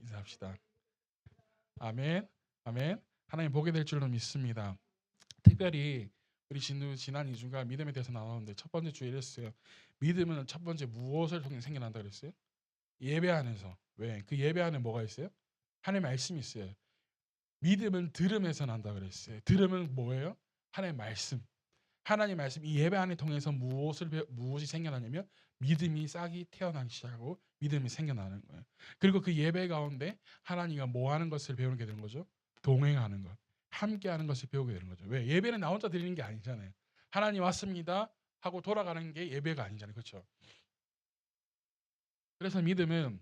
인사합시다. 아멘, 아멘. 하나님 보게 될 줄로 믿습니다. 특별히 우리 지난 2주간 믿음에 대해서 나왔는데 첫 번째 주에 이랬어요. 믿음은 첫 번째 무엇을 통해 생겨난다 그랬어요? 예배 안에서. 왜? 그 예배 안에 뭐가 있어요? 하나님의 말씀이 있어요. 믿음은 들음에서 난다 그랬어요. 들음은 뭐예요? 하나님의 말씀. 하나님 말씀 이 예배 안에 통해서 무엇이 생겨나냐면 믿음이 싹이 태어나기 시작하고 믿음이 생겨나는 거예요. 그리고 그 예배 가운데 하나님과 뭐 하는 것을 배우게 되는 거죠? 동행하는 것, 함께 하는 것을 배우게 되는 거죠. 왜? 예배는 나 혼자 드리는 게 아니잖아요. 하나님 왔습니다 하고 돌아가는 게 예배가 아니잖아요. 그렇죠? 그래서 믿음은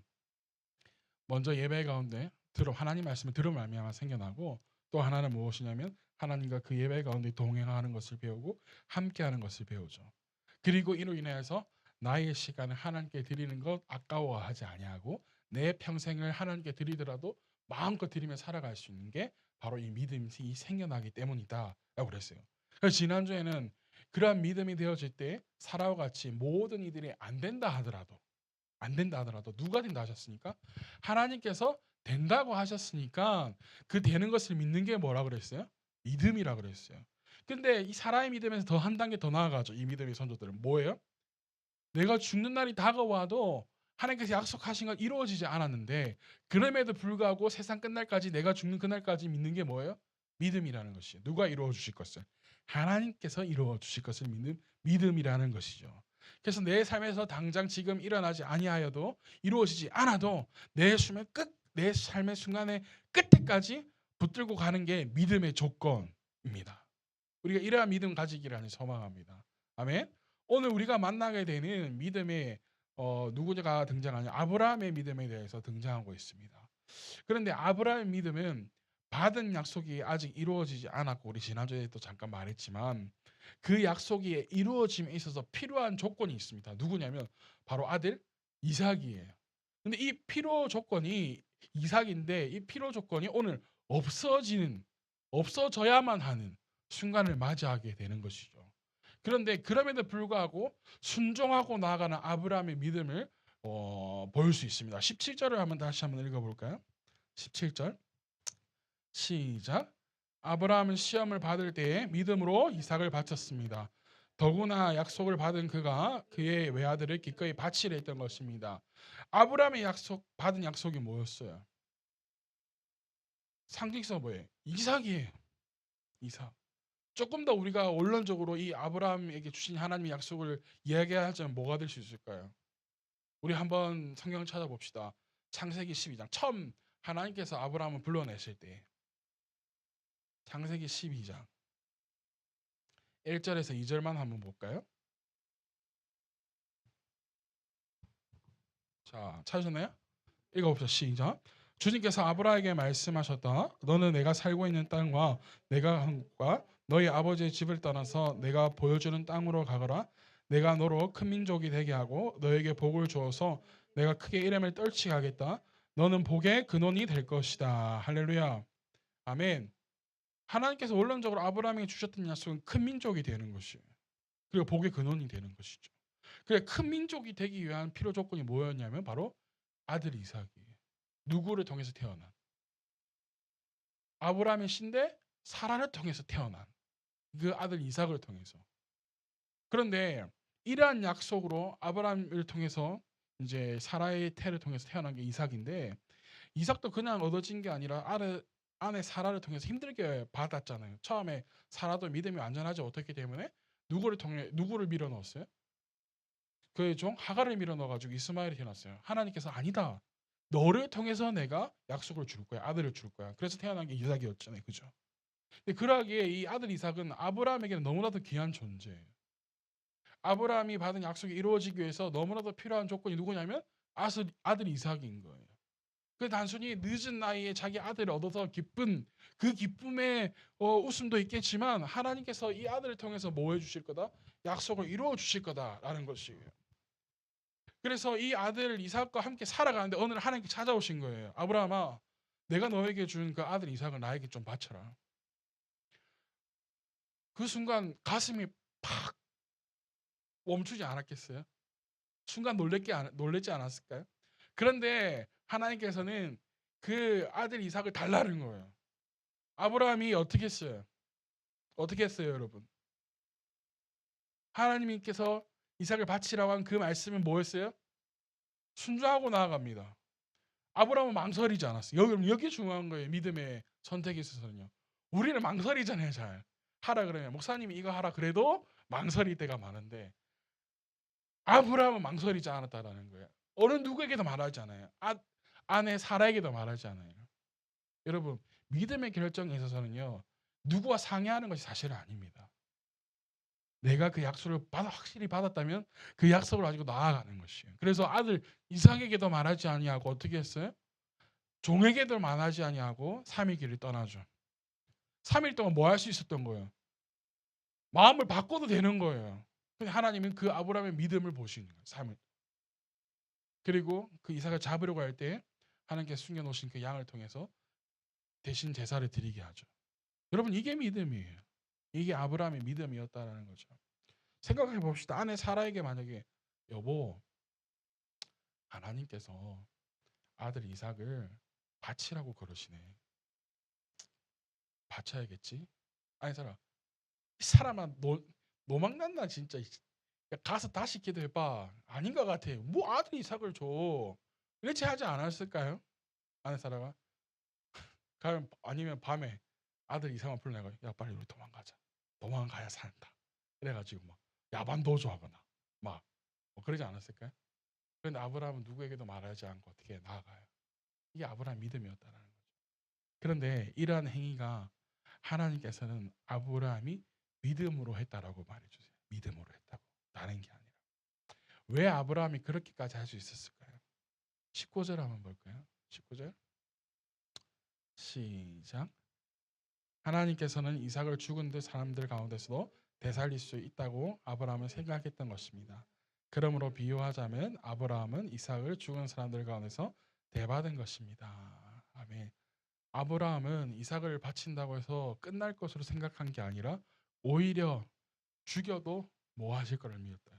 먼저 예배 가운데 하나님 말씀을 들음 말미암아 생겨나고, 또 하나는 무엇이냐면 하나님과 그 예배 가운데 동행하는 것을 배우고 함께하는 것을 배우죠. 그리고 이로 인해서 나의 시간을 하나님께 드리는 것 아까워하지 아니하고 내 평생을 하나님께 드리더라도 마음껏 드리며 살아갈 수 있는 게 바로 이 믿음이 생겨나기 때문이다 라고 그랬어요. 그래서 지난주에는 그러한 믿음이 되어질 때 사라와 같이 모든 이들이 안 된다 하더라도 누가 된다 하셨습니까? 하나님께서 된다고 하셨으니까 그 되는 것을 믿는 게 뭐라 그랬어요? 믿음이라 그랬어요. 근데 이 사람의 믿음에서 더 한 단계 더 나아가죠. 이 믿음의 선조들은 뭐예요? 내가 죽는 날이 다가와도 하나님께서 약속하신 건 이루어지지 않았는데 그럼에도 불구하고 세상 끝날까지 내가 죽는 그날까지 믿는 게 뭐예요? 믿음이라는 것이에요. 누가 이루어 주실 것을? 하나님께서 이루어 주실 것을 믿는 믿음이라는 것이죠. 그래서 내 삶에서 당장 지금 일어나지 아니하여도 이루어지지 않아도 내 삶의 순간의 끝에까지 붙들고 가는 게 믿음의 조건입니다. 우리가 이러한 믿음 가지기를 하는 소망합니다. 아멘. 오늘 우리가 만나게 되는 믿음의 누구가 등장하냐? 아브라함의 믿음에 대해서 등장하고 있습니다. 그런데 아브라함의 믿음은 받은 약속이 아직 이루어지지 않았고, 우리 지난주에 또 잠깐 말했지만 그 약속이 이루어짐에 있어서 필요한 조건이 있습니다. 누구냐면 바로 아들 이삭이에요. 근데 이 필요 조건이 이삭인데 이 필요 조건이 오늘 없어져야만 하는 순간을 맞이하게 되는 것이죠. 그런데 그럼에도 불구하고 순종하고 나아가는 아브라함의 믿음을 볼 수 있습니다. 17절을 다시 한번 읽어볼까요? 17절 시작. 아브라함은 시험을 받을 때에 믿음으로 이삭을 바쳤습니다. 더구나 약속을 받은 그가 그의 외아들을 기꺼이 바치려 했던 것입니다. 아브라함의 받은 약속이 뭐였어요? 상징성 뭐예요? 이삭이에요. 이삭. 조금 더 우리가 원론적으로 이 아브라함에게 주신 하나님의 약속을 이야기하자면 뭐가 될 수 있을까요? 우리 한번 성경 찾아봅시다. 창세기 12장. 처음 하나님께서 아브라함을 불러내실 때 창세기 12장 1절에서 2절만 한번 볼까요? 자, 찾으셨나요? 읽어봅시다. 시작. 주님께서 아브라함에게 말씀하셨다. 너는 내가 살고 있는 땅과 내가 한과 너희 아버지의 집을 떠나서 내가 보여주는 땅으로 가거라. 내가 너로 큰 민족이 되게 하고 너에게 복을 주어서 내가 크게 이름을 떨치게 하겠다. 너는 복의 근원이 될 것이다. 할렐루야. 아멘. 하나님께서 원론적으로 아브라함에게 주셨던 약속은 큰 민족이 되는 것이에요. 그리고 복의 근원이 되는 것이죠. 그래, 큰 민족이 되기 위한 필요 조건이 뭐였냐면 바로 아들 이삭이에요. 누구를 통해서 태어난? 아브라함의 신대 사라를 통해서 태어난 그 아들 이삭을 통해서. 그런데 이러한 약속으로 아브라함을 통해서 이제 사라의 태를 통해서 태어난 게 이삭인데, 이삭도 그냥 얻어진 게 아니라 아내 사라를 통해서 힘들게 받았잖아요. 처음에 사라도 믿음이 완전하지 못했기 때문에 누구를 밀어 넣었어요? 그의 종 하갈을 밀어 넣어가지고 이스마엘이 태어났어요. 하나님께서 아니다. 너를 통해서 내가 약속을 줄 거야. 아들을 줄 거야. 그래서 태어난 게 이삭이었잖아요. 그죠? 근데 그러기에 이 아들 이삭은 아브라함에게는 너무나도 귀한 존재예요. 아브라함이 받은 약속이 이루어지기 위해서 너무나도 필요한 조건이 누구냐면 아들 이삭인 거예요. 그 단순히 늦은 나이에 자기 아들을 얻어서 기쁜 그 기쁨의 웃음도 있겠지만 하나님께서 이 아들을 통해서 뭐 해주실 거다? 약속을 이루어 주실 거다라는 것이에요. 그래서 이 아들 이삭과 함께 살아가는데 어느 날 하나님께 찾아오신 거예요. 아브라함아, 내가 너에게 준 그 아들 이삭을 나에게 좀 바쳐라. 그 순간 가슴이 팍 멈추지 않았겠어요? 순간 놀랬지 않았을까요? 그런데 하나님께서는 그 아들 이삭을 달라는 거예요. 아브라함이 어떻게 했어요? 어떻게 했어요, 여러분? 하나님께서 이삭을 바치라고 한 그 말씀은 뭐였어요? 순종하고 나아갑니다. 아브라함은 망설이지 않았어요. 여기 중요한 거예요. 믿음의 선택에 있어서는요. 우리는 망설이잖아요. 잘 하라 그러면 목사님이 이거 하라 그래도 망설일 때가 많은데 아브라함은 망설이지 않았다라는 거예요. 어느 누구에게도 말하지 않아요. 아내 사라에게도 말하지 않아요. 여러분 믿음의 결정에 있어서는요. 누구와 상의하는 것이 사실은 아닙니다. 내가 그 약속을 확실히 받았다면 그 약속을 가지고 나아가는 것이에요. 그래서 아들 이삭에게도 말하지 아니하고 어떻게 했어요? 종에게도 말하지 아니하고 3일 길을 떠나죠. 3일 동안 뭐 할 수 있었던 거예요? 마음을 바꿔도 되는 거예요. 근데 하나님은 그 아브라함의 믿음을 보시는 거예요. 3일. 그리고 그 이삭을 잡으려고 할 때 하나님께서 숨겨놓으신 그 양을 통해서 대신 제사를 드리게 하죠. 여러분 이게 믿음이에요. 이게 아브라함의 믿음이었다라는 거죠. 생각해 봅시다. 아내 사라에게 만약에 여보 하나님께서 아들 이삭을 바치라고 그러시네. 바쳐야겠지? 아니 이 사람아 노망난다 진짜. 가서 다시 기도해봐. 아닌 것 같아. 뭐 아들 이삭을 줘. 이렇게 하지 않았을까요? 아내 사라가 아니면 밤에 아들 이삭만 불러내고 야 빨리 우리 도망가자. 도망가야 산다. 그래가지고 막 야반 도주하거나 막뭐 그러지 않았을까요? 그런데 아브라함은 누구에게도 말하지 않고 어떻게 나아가요? 이게 아브라함 믿음이었다라는 거죠. 그런데 이러한 행위가 하나님께서는 아브라함이 믿음으로 했다라고 말해주세요. 믿음으로 했다고. 다른 게 아니라. 왜 아브라함이 그렇게까지 할 수 있었을까요? 19절 한번 볼까요? 19절 시작. 하나님께서는 이삭을 죽은 듯 사람들 가운데서도 되살릴 수 있다고 아브라함은 생각했던 것입니다. 그러므로 비유하자면 아브라함은 이삭을 죽은 사람들 가운데서 대받은 것입니다. 아멘. 아브라함은 이삭을 바친다고 해서 끝날 것으로 생각한 게 아니라 오히려 죽여도 뭐 하실 거를 믿었다.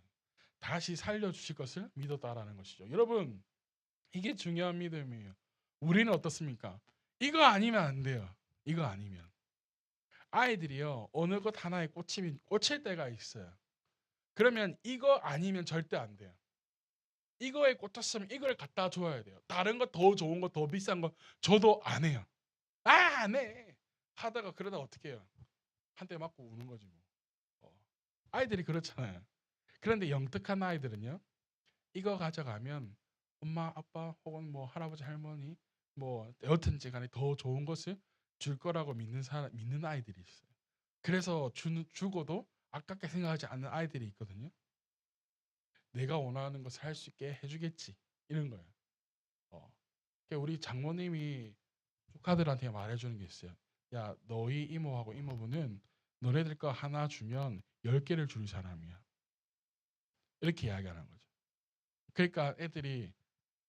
다시 살려주실 것을 믿었다라는 것이죠. 여러분 이게 중요한 믿음이에요. 우리는 어떻습니까? 이거 아니면 안 돼요. 이거 아니면. 아이들이요. 어느 것 하나에 꽂힐 때가 있어요. 그러면 이거 아니면 절대 안 돼요. 이거에 꽂혔으면 이걸 갖다 줘야 돼요. 다른 거 더 좋은 거 더 비싼 거 줘도 안 해요. 안 해. 하다가 그러다 어떻게 해요? 한 대 맞고 우는 거지 뭐. 아이들이 그렇잖아요. 그런데 영특한 아이들은요. 이거 가져가면 엄마 아빠 혹은 뭐 할아버지 할머니 뭐 여튼지 간에 더 좋은 것을 줄 거라고 믿는 아이들이 있어요. 그래서 주고도 아깝게 생각하지 않는 아이들이 있거든요. 내가 원하는 것을 할 수 있게 해주겠지 이런 거예요. 그러니까 우리 장모님이 조카들한테 말해주는 게 있어요. 야 너희 이모하고 이모부는 너네들 거 하나 주면 10개를 줄 사람이야. 이렇게 이야기하는 거죠. 그러니까 애들이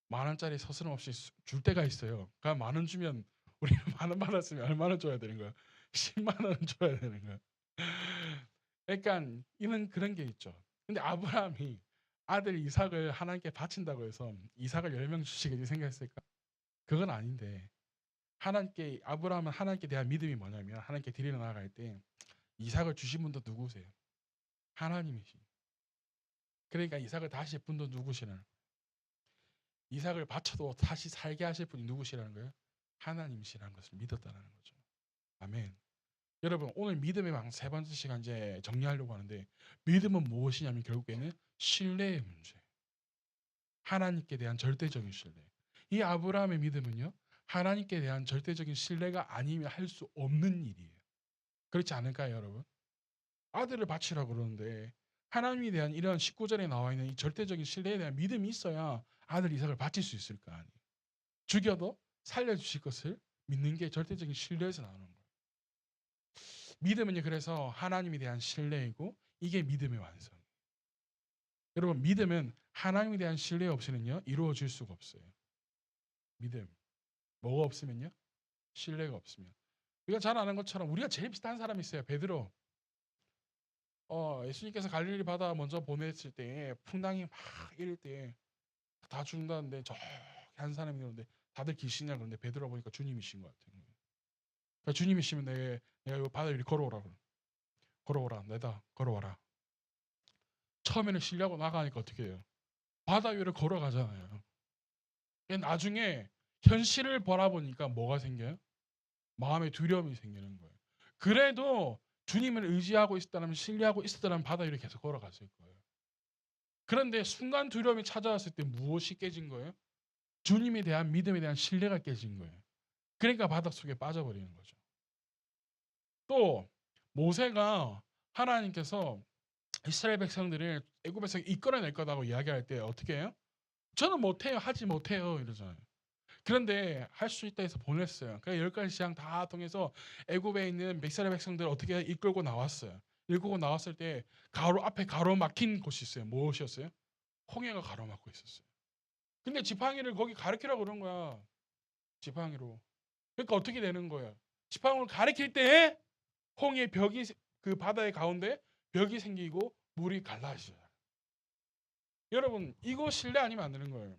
10,000원짜리 서스럼없이 줄 때가 있어요. 그러니까 10,000원 주면 우리는 10,000원 받았으면 얼마나 줘야 되는 거야? 10만 원 줘야 되는 거야. 그러니까 이는 그런 게 있죠. 근데 아브라함이 아들 이삭을 하나님께 바친다고 해서 이삭을 10명 주시겠지 생각했을까? 그건 아닌데 아브라함은 하나님께 대한 믿음이 뭐냐면 하나님께 드리러 나아갈 때 이삭을 주신 분도 누구세요? 하나님이시. 그러니까 이삭을 다시 분도 누구시라는 이삭을 바쳐도 다시 살게 하실 분이 누구시라는 거예요? 하나님이시라는 것을 믿었다는 거죠. 아멘. 여러분 오늘 믿음의 방 세 번째 시간 이제 정리하려고 하는데 믿음은 무엇이냐면 결국에는 신뢰의 문제. 하나님께 대한 절대적인 신뢰. 이 아브라함의 믿음은요. 하나님께 대한 절대적인 신뢰가 아니면 할 수 없는 일이에요. 그렇지 않을까요, 여러분? 아들을 바치라고 그러는데 하나님에 대한 이런 19절에 나와 있는 이 절대적인 신뢰에 대한 믿음이 있어야 아들 이삭을 바칠 수 있을 거 아니에요. 죽여도 살려주실 것을 믿는 게 절대적인 신뢰에서 나오는 거예요. 믿음은요, 그래서 하나님에 대한 신뢰이고 이게 믿음의 완성. 여러분 믿음은 하나님에 대한 신뢰 없이는요 이루어질 수가 없어요. 믿음 뭐가 없으면요? 신뢰가 없으면. 우리가 잘 아는 것처럼 우리가 제일 비슷한 사람이 있어요. 베드로. 예수님께서 갈릴리 바다 먼저 보냈을 때 풍랑이 막 이럴 때 다 죽는다는데 저기 한 사람이 오는데 다들 귀신이라 그러는데 베드로 보니까 주님이신 것 같아요. 그러니까 주님이시면 내가 이 바다 위로 걸어오라 그래. 걸어오라. 내다 걸어와라. 처음에는 쉬려고 나가니까 어떻게 해요? 바다 위를 걸어가잖아요. 나중에 현실을 바라보니까 뭐가 생겨요? 마음의 두려움이 생기는 거예요. 그래도 주님을 의지하고 있었다면 신뢰하고 있었다면 바다 위를 계속 걸어갔을 거예요. 그런데 순간 두려움이 찾아왔을 때 무엇이 깨진 거예요? 주님에 대한 믿음에 대한 신뢰가 깨진 거예요. 그러니까 바닷속에 빠져버리는 거죠. 또 모세가 하나님께서 이스라엘 백성들을 애굽에서 이끌어낼 거라고 이야기할 때 어떻게 해요? 저는 못해요. 하지 못해요. 이러잖아요. 그런데 할 수 있다 해서 보냈어요. 그러니까 10가지 재앙 다 통해서 애굽에 있는 이스라엘 백성들을 어떻게 이끌고 나왔어요. 이끌고 나왔을 때 앞에 가로막힌 곳이 있어요. 무엇이었어요? 홍해가 가로막고 있었어요. 근데 지팡이를 거기 가리키라고 그런 거야. 지팡이로. 그러니까 어떻게 되는 거예요? 지팡이를 가리킬 때 홍해 벽이 그 바다의 가운데 벽이 생기고 물이 갈라져요. 여러분 이거 신뢰 아니면 안 되는 거예요.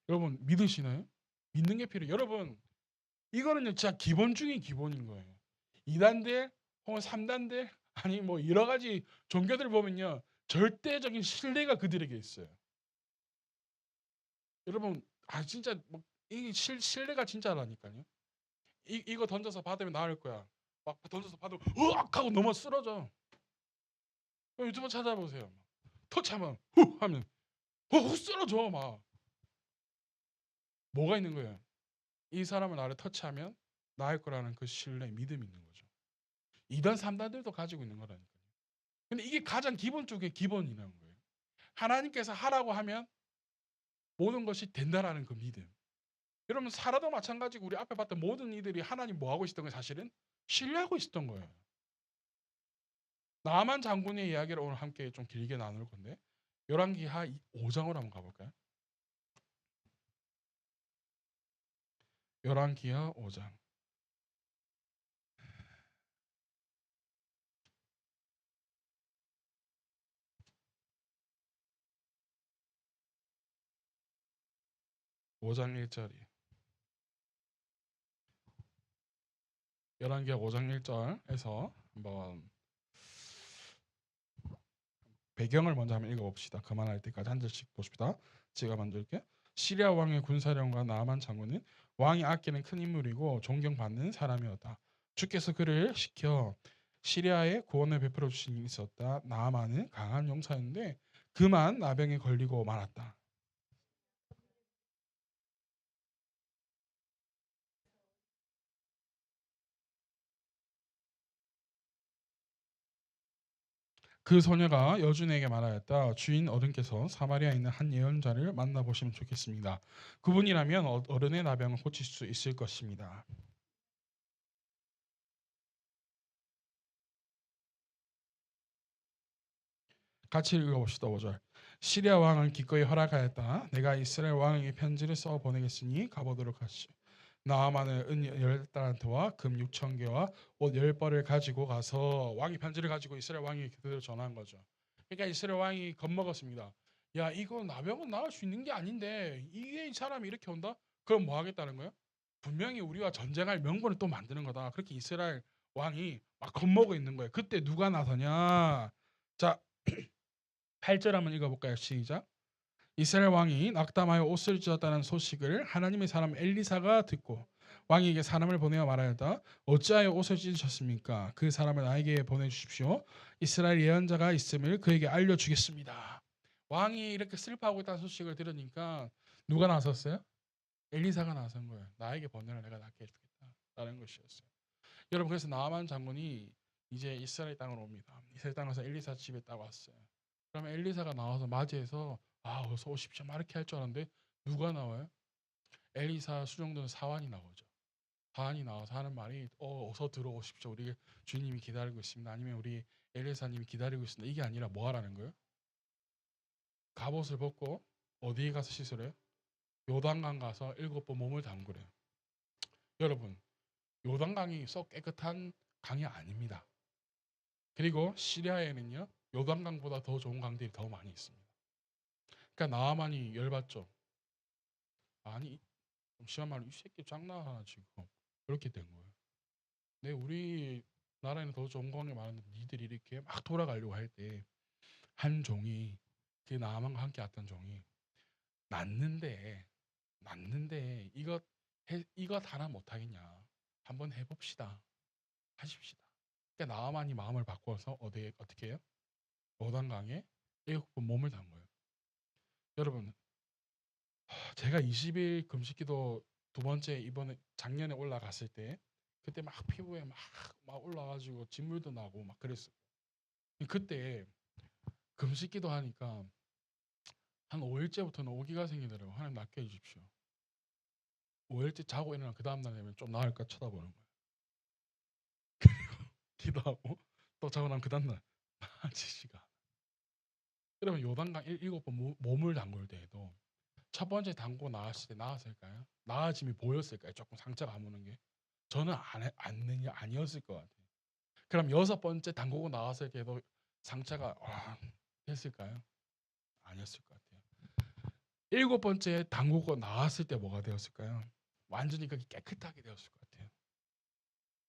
여러분 믿으시나요? 믿는 게 필요해요. 여러분 이거는요 진짜 기본 중에 기본인 거예요. 2단들 혹은 3단들 아니 뭐 여러 가지 종교들 보면요 절대적인 신뢰가 그들에게 있어요. 여러분 진짜 뭐 이 신뢰가 진짜라니까요. 이거 던져서 받으면 나을 거야. 막 던져서 받으면 으악 하고 넘어 쓰러져. 유튜브 찾아보세요. 터치하면 후 하면 후 쓰러져 막. 뭐가 있는 거예요? 이 사람을 나를 터치하면 나을 거라는 그 신뢰, 믿음이 있는 거죠. 2단, 3단들도 가지고 있는 거라니까요. 근데 이게 가장 기본 쪽의 기본이라는 거예요. 하나님께서 하라고 하면 모든 것이 된다라는 그 믿음. 여러분 살아도 마찬가지고 우리 앞에 봤던 모든 이들이 하나님 뭐 하고 있었던 게 사실은 신뢰하고 있었던 거예요. 나만 장군의 이야기를 오늘 함께 좀 길게 나눌 건데 열왕기하 5장으로 한번 가볼까요? 열왕기하 5장. (5장 1절이) 열왕기하 5장 1절에서 한번 배경을 먼저 한번 읽어봅시다. 그만할 때까지 한 절씩 보십시다. 제가 먼저 읽게. 시리아 왕의 군사령관 나아만 장군은 왕이 아끼는 큰 인물이고 존경받는 사람이었다. 주께서 그를 시켜 시리아에 구원을 베풀어 주신 일이 있었다. 나아만은 강한 용사였는데 그만 나병에 걸리고 말았다. 그 소녀가 여주인에게 말하였다. 주인 어른께서 사마리아에 있는 한 예언자를 만나보시면 좋겠습니다. 그분이라면 어른의 나병을 고칠 수 있을 것입니다. 같이 읽어봅시다. 5절. 시리아 왕은 기꺼이 허락하였다. 내가 이스라엘 왕에게 편지를 써 보내겠으니 가보도록 하시오. 나아만은 은 10달란트와 금 6,000개와 옷 10벌을 가지고 가서 왕이 편지를 가지고 이스라엘 왕에게 그대로 전한 거죠. 그러니까 이스라엘 왕이 겁먹었습니다. 야 이거 나병은 나을 수 있는 게 아닌데 이게 이 사람이 이렇게 온다? 그럼 뭐 하겠다는 거예요? 분명히 우리와 전쟁할 명분을 또 만드는 거다. 그렇게 이스라엘 왕이 막 겁먹어 있는 거예요. 그때 누가 나서냐? 자 8절 한번 읽어볼까요? 시작. 이스라엘 왕이 낙담하여 옷을 찢었다는 소식을 하나님의 사람 엘리사가 듣고 왕에게 사람을 보내어 말하였다. 어찌하여 옷을 찢으셨습니까? 그 사람을 나에게 보내주십시오. 이스라엘 예언자가 있음을 그에게 알려주겠습니다. 왕이 이렇게 슬퍼하고 있다는 소식을 들으니까 누가 나섰어요? 엘리사가 나선 거예요. 나에게 보내라 내가 낫게 해주겠다. 라는 것이었어요. 여러분 그래서 나아만 장군이 이제 이스라엘 땅으로 옵니다. 이스라엘 땅에서 엘리사 집에 딱 왔어요. 그러면 엘리사가 나와서 맞이해서 어서 오십시오 막 이렇게 할 줄 알았는데 누가 나와요? 엘리사 수종드는 사환이 나오죠. 사환이 나와서 하는 말이 어서 들어오십시오. 우리 주님이 기다리고 있습니다. 아니면 우리 엘리사님이 기다리고 있습니다. 이게 아니라 뭐 하라는 거예요? 갑옷을 벗고 어디에 가서 씻으래요? 요단강 가서 7번 몸을 담그래요. 여러분 요단강이 썩 깨끗한 강이 아닙니다. 그리고 시리아에는요 요단강보다 더 좋은 강들이 더 많이 있습니다. 그러니까 나아만이 열받죠. 아니 심한 말로 이 새끼 장난하나 지금 그렇게 된 거예요. 근데 우리 나라에는 더 좋은 게 많은데 니들이 이렇게 막 돌아가려고 할 때 한 종이 그 나만과 함께 왔던 종이 났는데 이것 하나 못하겠냐? 한번 해봅시다. 하십시다. 그러니까 나만이 마음을 바꿔서 어떻게 해요? 요단강에 7번 몸을 담궈요. 여러분, 제가 20일 금식기도 두 번째 이번에 작년에 올라갔을 때 그때 막 피부에 막 올라가지고 진물도 나고 막 그랬어요. 그때 금식기도 하니까 한 5일째부터는 오기가 생기더라고요. 하나님 낫게 해주십시오. 5일째 자고 일어나 그 다음날 되면 좀 나을까 쳐다보는 거예요. 기도하고 또 자고 나면 그 다음날 나아지지가. 그러면 요단강 7번 몸을 담글 때에도 첫 번째 담고 나왔을 때 나았을까요? 나아짐이 보였을까요? 조금 상처가 아무는 게 저는 아니었을 것 같아요. 그럼 6번째 담그고 나왔을 때도 상처가 됐을까요? 아니었을 것 같아요. 7번째 담그고 나왔을 때 뭐가 되었을까요? 완전히 그게 깨끗하게 되었을 것 같아요.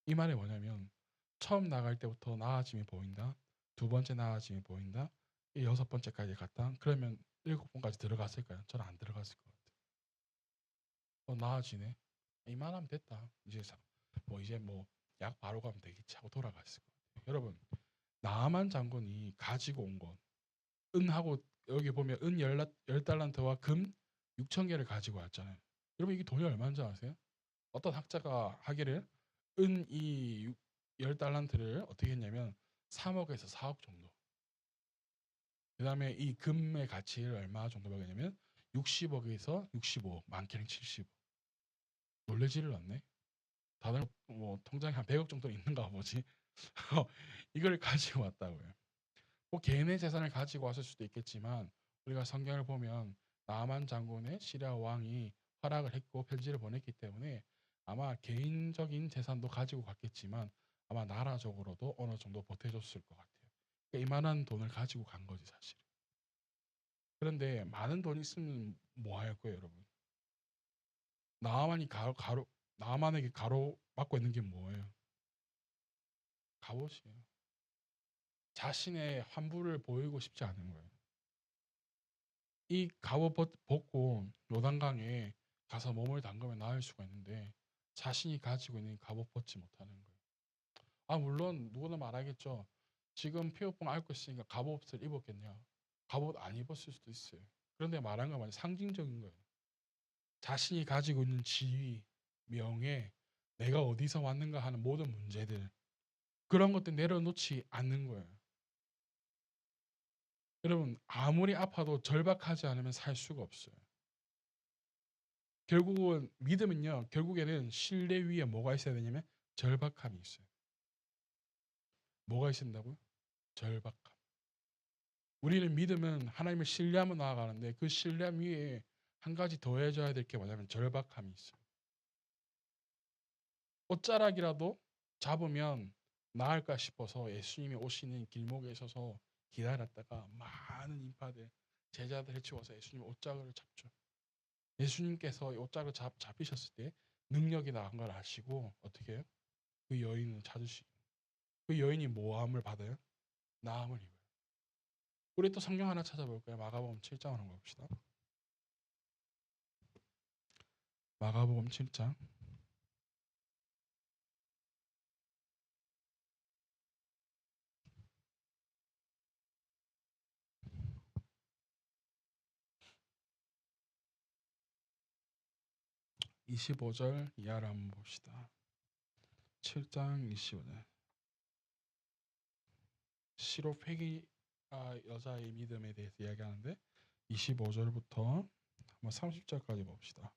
이 말이 뭐냐면 처음 나갈 때부터 나아짐이 보인다. 두 번째 나아짐이 보인다. 이 6번째까지 갔다. 그러면 7번까지 들어갔을까요? 저는 안 들어갔을 것 같아요. 나아지네. 이만하면 됐다. 이제 약 바로 가면 되겠지 하고 돌아갔을 것 같아요. 여러분, 나만 장군이 가지고 온 것, 은하고 여기 보면 은 10달란트와 금 6천 개를 가지고 왔잖아요. 여러분 이게 돈이 얼마인지 아세요? 어떤 학자가 하기를 은이 10달란트를 어떻게 했냐면 3억에서 4억 정도. 그 다음에 이 금의 가치를 얼마 정도 보겠냐면 60억에서 65억, 많게는 70억. 놀래지를 않네. 다들 통장에 한 100억 정도 있는가 보지. 이걸 가지고 왔다고요. 개인의 재산을 가지고 왔을 수도 있겠지만 우리가 성경을 보면 나만 장군의 시리아 왕이 허락을 했고 편지를 보냈기 때문에 아마 개인적인 재산도 가지고 갔겠지만 아마 나라적으로도 어느 정도 보태줬을 것 같아요. 그러니까 이만한 돈을 가지고 간 거지 사실. 그런데 많은 돈 있으면 뭐 할 거예요, 여러분? 나만에게 가로 막고 있는 게 뭐예요? 갑옷이에요. 자신의 환부를 보이고 싶지 않은 거예요. 이 갑옷 벗고 요단강에 가서 몸을 담그면 나을 수가 있는데 자신이 가지고 있는 갑옷 벗지 못하는 거예요. 물론 누구나 말하겠죠. 지금 피부병 앓고 있으니까 갑옷을 입었겠냐. 갑옷 안 입었을 수도 있어요. 그런데 말한 건 완전 상징적인 거예요. 자신이 가지고 있는 지위, 명예, 내가 어디서 왔는가 하는 모든 문제들 그런 것들 내려놓지 않는 거예요. 여러분 아무리 아파도 절박하지 않으면 살 수가 없어요. 결국은 믿음은요. 결국에는 신뢰 위에 뭐가 있어야 되냐면 절박함이 있어요. 뭐가 있어야 된다고요? 절박함. 우리는 믿음은 하나님을 신뢰하며 나아가는데 그 신뢰함 위에 한 가지 더해져야 될 게 뭐냐면 절박함이 있어요. 옷자락이라도 잡으면 나을까 싶어서 예수님이 오시는 길목에 서서 기다렸다가 많은 인파들, 제자들 해치워서 예수님 옷자락을 잡죠. 예수님께서 옷자락을 잡히셨을 때 능력이 나간 걸 아시고 어떻게 해요? 그 여인을 찾으시고 그 여인이 모함을 받아요? 나음을 입어요. 우리 또 성경 하나 찾아볼까요? 마가복음 7장 한번 봅시다. 마가복음 7장 25절 이하를 한번 봅시다. 7장 25절 시로페기 여자의 믿음에 대해서 이야기하는데 25절부터 한번 30절까지 봅시다.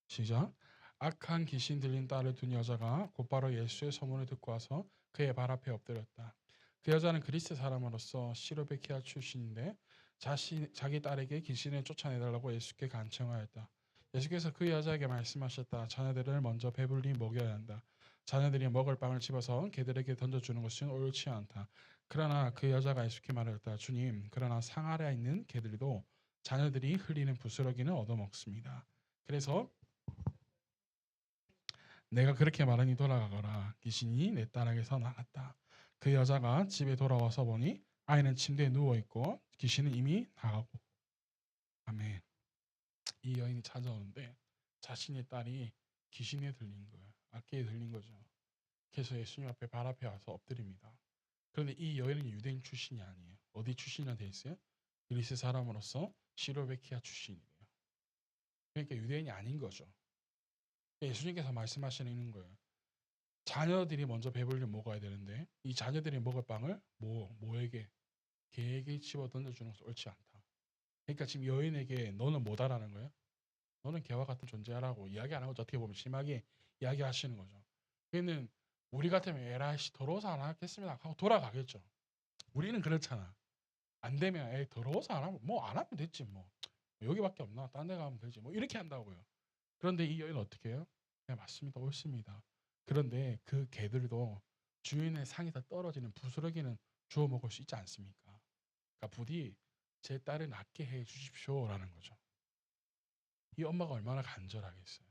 시작. 악한 귀신 들린 딸을 둔 여자가 곧바로 예수의 소문을 듣고 와서 그의 발 앞에 엎드렸다. 그 여자는 그리스 사람으로서 시로베키아 출신인데 자기 딸에게 귀신을 쫓아내달라고 예수께 간청하였다. 예수께서 그 여자에게 말씀하셨다. 자녀들을 먼저 배불리 먹여야 한다. 자녀들이 먹을 빵을 집어서 개들에게 던져주는 것은 옳지 않다. 그러나 그 여자가 예수께 말했다. 주님, 그러나 상 아래 있는 개들도 자녀들이 흘리는 부스러기는 얻어먹습니다. 그래서 내가 그렇게 말하니 돌아가거라. 귀신이 내 딸에게서 나갔다. 그 여자가 집에 돌아와서 보니 아이는 침대에 누워 있고 귀신은 이미 나가고. 아멘. 이 여인이 찾아오는데 자신의 딸이 귀신에 들린 거예요. 악기에 들린 거죠. 그래서 예수님 앞에 발 앞에 와서 엎드립니다. 그런데 이 여인은 유대인 출신이 아니에요. 어디 출신이라 돼 있어요? 그리스 사람으로서 시로베키아 출신이에요. 그러니까 유대인이 아닌 거죠. 예수님께서 말씀하시는 거예요. 자녀들이 먼저 배불리 먹어야 되는데 이 자녀들이 먹을 빵을 뭐에게? 개에게 집어 던져주는 것은 옳지 않다. 그러니까 지금 여인에게 너는 뭐다라는 거예요? 너는 개와 같은 존재라고 이야기 안 하고 어떻게 보면 심하게 이야기하시는 거죠. 그는 우리 같으면 에라이씨 더러워서 안 하겠습니다 하고 돌아가겠죠. 우리는 그렇잖아. 안 되면 에이 더러워서 안 하면 뭐 안 하면 됐지 뭐. 여기밖에 없나? 딴 데 가면 되지. 뭐 이렇게 한다고요. 그런데 이 여인은 어떻게 해요? 네, 맞습니다. 옳습니다. 그런데 그 개들도 주인의 상에서 떨어지는 부스러기는 주워 먹을 수 있지 않습니까? 그러니까 부디 제 딸을 낫게 해 주십시오라는 거죠. 이 엄마가 얼마나 간절하겠어요.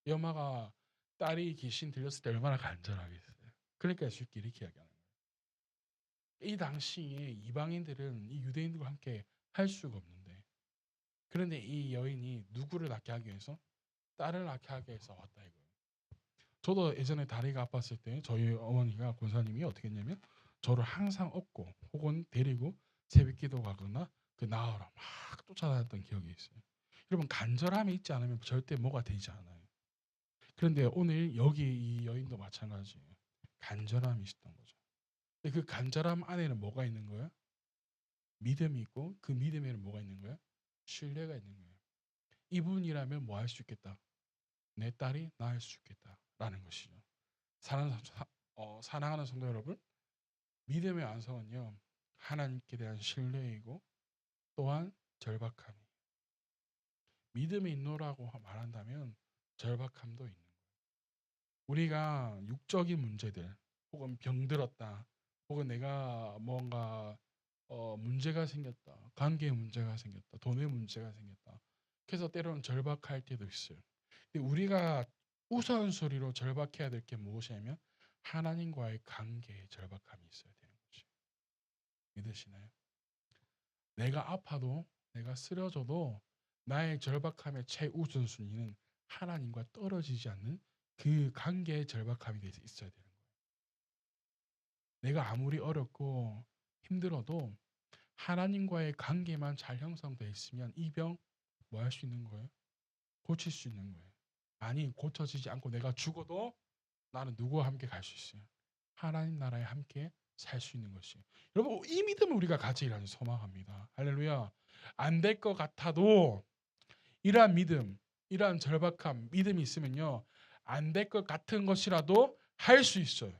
이 엄마가 딸이 귀신 들렸을 때 얼마나 간절하겠어요. 그러니까 예수님께 이렇게 이야기하는 거예요. 이 당시에 이방인들은 이 유대인들과 함께 할 수가 없는데 그런데 이 여인이 누구를 낫게 하기 위해서? 딸을 낳게 하기 위해서 왔다 이거예요. 저도 예전에 다리가 아팠을 때 저희 어머니가 권사님이 어떻게 했냐면 저를 항상 업고 혹은 데리고 새벽기도 가거나 그 나으라 막 쫓아다녔던 기억이 있어요. 여러분 간절함이 있지 않으면 절대 뭐가 되지 않아요. 그런데 오늘 여기 이 여인도 마찬가지예요. 간절함이 있었던 거죠. 근데 그 간절함 안에는 뭐가 있는 거예요? 믿음이 있고 그 믿음에는 뭐가 있는 거예요? 신뢰가 있는 거예요. 이분이라면 뭐 할 수 있겠다. 내 딸이 나을 수 있겠다라는 것이죠. 사랑하는 성도 여러분, 믿음의 완성은요 하나님께 대한 신뢰이고 또한 절박함이. 믿음이 있노라고 말한다면 절박함도 있는 거예요. 우리가 육적인 문제들 혹은 병들었다 혹은 내가 뭔가 문제가 생겼다 관계에 문제가 생겼다 돈에 문제가 생겼다 그래서 때로는 절박할 때도 있어요. 근데 우리가 우선순위로 절박해야 될 게 무엇이냐면 하나님과의 관계에 절박함이 있어야 되는 거지. 믿으시나요? 내가 아파도 내가 쓰러져도 나의 절박함의 최우선순위는 하나님과 떨어지지 않는 그 관계의 절박함이 돼서 있어야 되는 거예요. 내가 아무리 어렵고 힘들어도 하나님과의 관계만 잘 형성되어 있으면 이 병 뭐 할 수 있는 거예요? 고칠 수 있는 거예요. 아니 고쳐지지 않고 내가 죽어도 나는 누구와 함께 갈 수 있어요? 하나님 나라에 함께 살 수 있는 것이에요. 여러분 이 믿음을 우리가 가지라니 소망합니다. 할렐루야. 안 될 것 같아도 이러한 믿음, 이러한 절박함, 믿음이 있으면요. 안 될 것 같은 것이라도 할 수 있어요.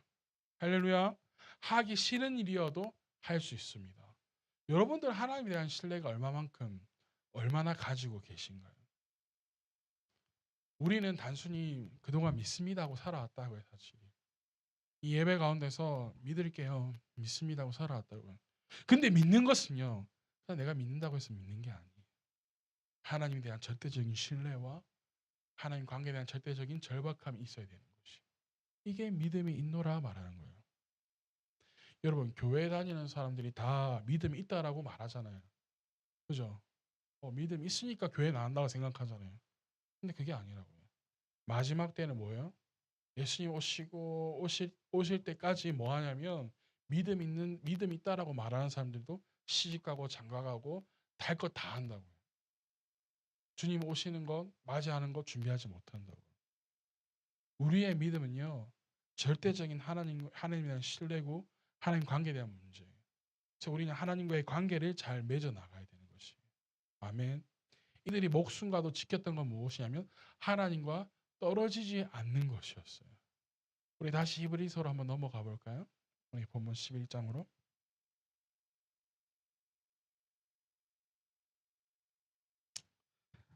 할렐루야. 하기 싫은 일이어도 할 수 있습니다. 여러분들 하나님에 대한 신뢰가 얼마나 가지고 계신가요? 우리는 단순히 그동안 믿습니다 하고 살아왔다고요, 사실. 이 예배 가운데서 믿을게요. 믿습니다 하고 살아왔다고요. 근데 믿는 것은요. 그냥 내가 믿는다고 해서 믿는 게 아니에요. 하나님에 대한 절대적인 신뢰와 하나님 관계에 대한 절대적인 절박함이 있어야 되는 것이. 이게 믿음이 있노라 말하는 거예요. 여러분 교회 다니는 사람들이 다 믿음이 있다라고 말하잖아요. 그죠? 믿음 있으니까 교회 나간다고 생각하잖아요. 근데 그게 아니라고요. 마지막 때는 뭐예요? 예수님 오실 때까지 뭐 하냐면 믿음 있다라고 말하는 사람들도 시집가고 장가가고 달 것 다 한다고요. 주님 오시는 것 맞이하는 것 준비하지 못한다고. 우리의 믿음은요 절대적인 하나님에 대한 신뢰고 하나님 관계에 대한 문제예요. 그래서 우리는 하나님과의 관계를 잘 맺어 나가야 되는 것이에요. 아멘. 이들이 목숨과도 지켰던 건 무엇이냐면 하나님과 떨어지지 않는 것이었어요. 우리 다시 히브리서로 한번 넘어가 볼까요? 우리 본문 11장으로.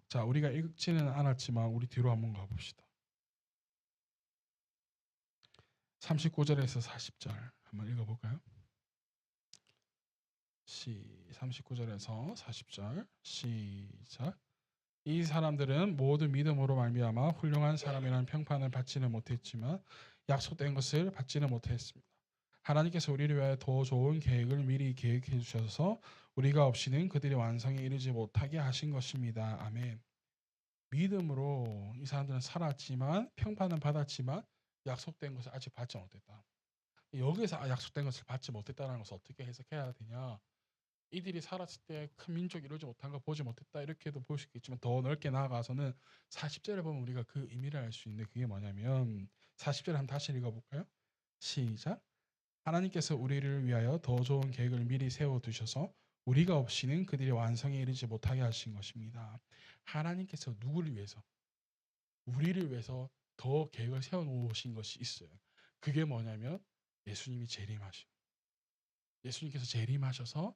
자, 우리가 읽지는 않았지만 우리 뒤로 한번 가봅시다. 39절에서 40절 한번 읽어볼까요? 39절에서 40절 시작. 이 사람들은 모두 믿음으로 말미암아 훌륭한 사람이라는 평판을 받지는 못했지만 약속된 것을 받지는 못했습니다. 하나님께서 우리를 위하여 더 좋은 계획을 미리 계획해 주셔서 우리가 없이는 그들이 완성에 이르지 못하게 하신 것입니다. 아멘. 믿음으로 이 사람들은 살았지만 평판은 받았지만 약속된 것을 아직 받지 못했다. 여기서 약속된 것을 받지 못했다는 것을 어떻게 해석해야 되냐? 이들이 살았을 때 큰 민족이 이루지 못한 거 보지 못했다 이렇게도 볼 수 있겠지만 더 넓게 나아가서는 40절에 보면 우리가 그 의미를 알 수 있는데 그게 뭐냐면 40절 한번 다시 읽어볼까요? 시작. 하나님께서 우리를 위하여 더 좋은 계획을 미리 세워두셔서 우리가 없이는 그들이 완성에 이르지 못하게 하신 것입니다. 하나님께서 누구를 위해서? 우리를 위해서 더 계획을 세워놓으신 것이 있어요. 그게 뭐냐면 예수님이 재림하셔. 예수님께서 재림하셔서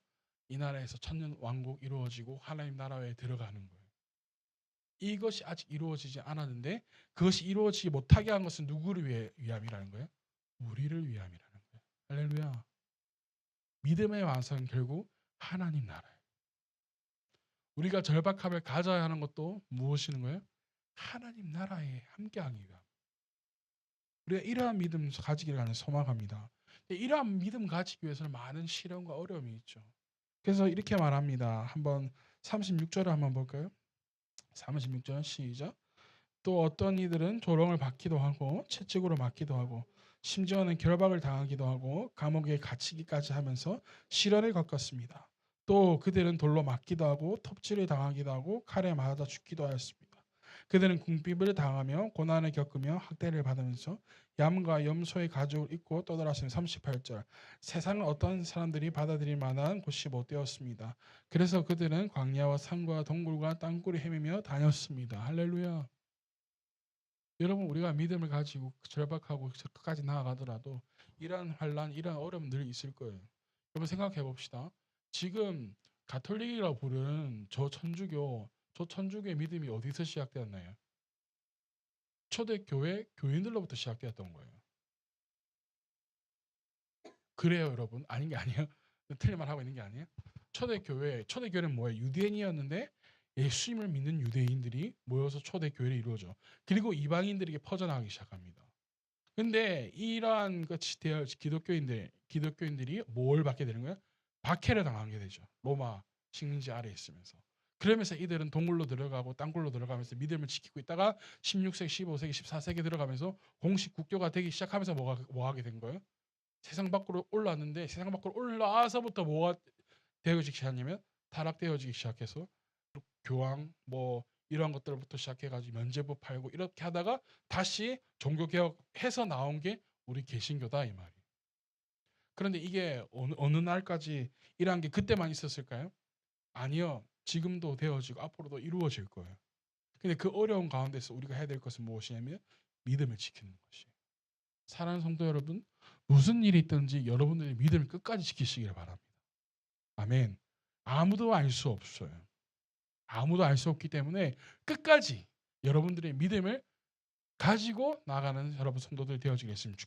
이 나라에서 천년 왕국 이루어지고 하나님 나라에 들어가는 거예요. 이것이 아직 이루어지지 않았는데 그것이 이루어지지 못하게 한 것은 누구를 위함이라는 거예요? 우리를 위함이라는 거예요. 할렐루야. 믿음의 완성은 결국 하나님 나라예요. 우리가 절박함을 가져야 하는 것도 무엇이는 거예요? 하나님 나라에 함께하기 위함. 우리가 이러한 믿음 가지기를 간절히 소망합니다. 이러한 믿음 가지기 위해서는 많은 시련과 어려움이 있죠. 그래서 이렇게 말합니다. 한번 36절을 한번 볼까요? 36절 시작. 또 어떤 이들은 조롱을 받기도 하고 채찍으로 맞기도 하고 심지어는 결박을 당하기도 하고 감옥에 갇히기까지 하면서 시련을 겪었습니다. 또 그들은 돌로 맞기도 하고 톱질을 당하기도 하고 칼에 맞아 죽기도 하였습니다. 그들은 궁핍을 당하며 고난을 겪으며 학대를 받으면서 양과 염소의 가죽을 입고 떠돌았으니 38절. 세상은 어떤 사람들이 받아들일 만한 곳이 못 되었습니다. 그래서 그들은 광야와 산과 동굴과 땅굴을 헤매며 다녔습니다. 할렐루야. 여러분 우리가 믿음을 가지고 절박하고 끝까지 나아가더라도 이러한 환란, 이러한 어려움 늘 있을 거예요. 여러분 생각해 봅시다. 지금 가톨릭이라고 부르는 저 천주교의 믿음이 어디서 시작되었나요? 초대교회 교인들로부터 시작되었던 거예요. 그래요, 여러분? 아닌 게 아니에요. 틀린 말 하고 있는 게 아니에요. 초대교회는 뭐예요? 유대인이었는데 예수님을 믿는 유대인들이 모여서 초대교회를 이루어져. 그리고 이방인들에게 퍼져나가기 시작합니다. 근데 이러한 기독교인들이 뭘 받게 되는 거예요? 박해를 당하게 되죠. 로마 식민지 아래에 있으면서. 그러면서 이들은 동굴로 들어가고 땅굴로 들어가면서 믿음을 지키고 있다가 16세기, 15세기, 14세기 들어가면서 공식 국교가 되기 시작하면서 뭐 하게 된 거예요? 세상 밖으로 올라왔는데 세상 밖으로 올라와서부터 뭐가 되어지기 시작하냐면 타락되어지기 시작해서 교황 뭐 이러한 것들부터 시작해가지고 면죄부 팔고 이렇게 하다가 다시 종교개혁해서 나온 게 우리 개신교다 이 말이에요. 그런데 이게 어느 날까지 이러한 게 그때만 있었을까요? 아니요. 지금도 되어지고 앞으로도 이루어질 거예요. 근데 그 어려운 가운데서 우리가 해야 될 것은 무엇이냐면 믿음을 지키는 것이에요. 사랑하는 성도 여러분, 무슨 일이 있든지 여러분들의 믿음을 끝까지 지키시기를 바랍니다. 아멘. 아무도 알 수 없어요. 아무도 알 수 없기 때문에 끝까지 여러분들의 믿음을 가지고 나가는 여러분 성도들 되어지겠습니다.